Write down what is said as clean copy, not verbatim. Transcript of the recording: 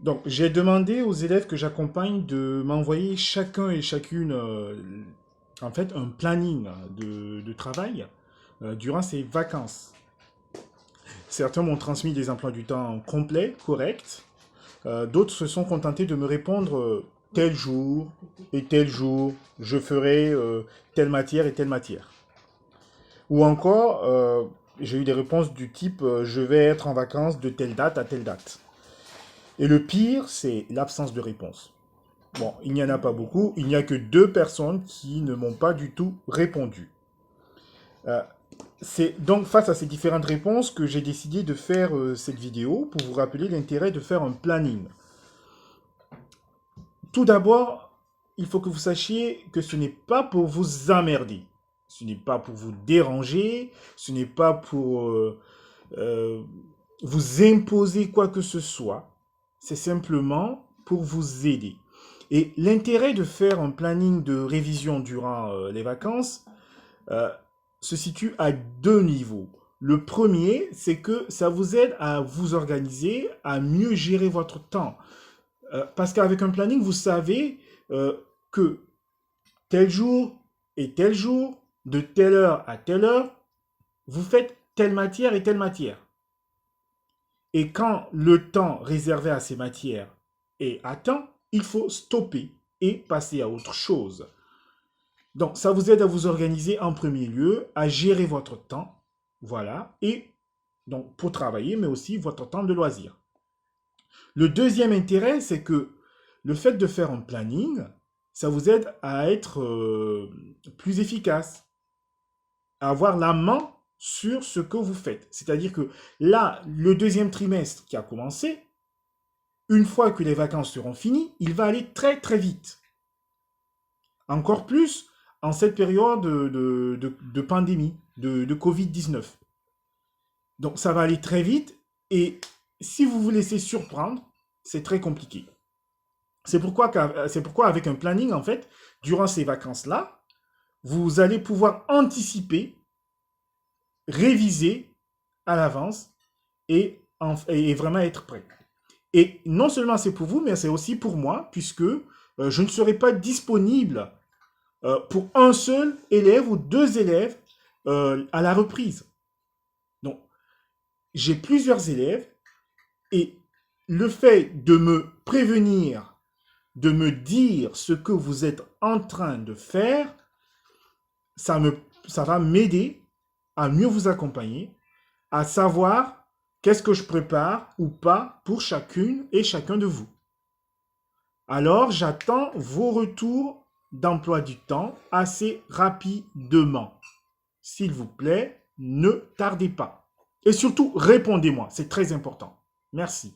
Donc, j'ai demandé aux élèves que j'accompagne de m'envoyer chacun et chacune, en fait, un planning de travail durant ces vacances. Certains m'ont transmis des emplois du temps complets, corrects. D'autres se sont contentés de me répondre tel jour et tel jour, je ferai telle matière et telle matière. Ou encore, j'ai eu des réponses du type je vais être en vacances de telle date à telle date. Et le pire, c'est l'absence de réponse. Bon, il n'y en a pas beaucoup. Il n'y a que deux personnes qui ne m'ont pas du tout répondu. Euh, c'est donc face à ces différentes réponses que j'ai décidé de faire cette vidéo pour vous rappeler l'intérêt de faire un planning. Tout d'abord, il faut que vous sachiez que ce n'est pas pour vous emmerder. Ce n'est pas pour vous déranger. Ce n'est pas pour euh, vous imposer quoi que ce soit. C'est simplement pour vous aider. Et l'intérêt de faire un planning de révision durant les vacances euh, se situe à deux niveaux. Le premier, c'est que ça vous aide à vous organiser, à mieux gérer votre temps. Parce qu'avec un planning, vous savez que tel jour et tel jour, de telle heure à telle heure, vous faites telle matière et telle matière. Et quand le temps réservé à ces matières est atteint, il faut stopper et passer à autre chose. Donc, ça vous aide à vous organiser en premier lieu, à gérer votre temps, voilà, et donc pour travailler, mais aussi votre temps de loisir. Le deuxième intérêt, c'est que le fait de faire un planning, ça vous aide à être plus efficace, à avoir la main sur ce que vous faites. C'est-à-dire que là, le deuxième trimestre qui a commencé, une fois que les vacances seront finies, il va aller très très vite. Encore plus en cette période de pandémie, de Covid-19. Donc ça va aller très vite et si vous vous laissez surprendre, c'est très compliqué. C'est pourquoi avec un planning, en fait, durant ces vacances-là, vous allez pouvoir anticiper, réviser à l'avance et vraiment être prêt. Et non seulement c'est pour vous, mais c'est aussi pour moi, puisque je ne serai pas disponible pour un seul élève ou deux élèves à la reprise. Donc, j'ai plusieurs élèves et le fait de me prévenir, de me dire ce que vous êtes en train de faire, ça, me, ça va m'aider à mieux vous accompagner, à savoir qu'est-ce que je prépare ou pas pour chacune et chacun de vous. Alors, j'attends vos retours d'emploi du temps assez rapidement. S'il vous plaît, ne tardez pas. Et surtout, répondez-moi, c'est très important. Merci.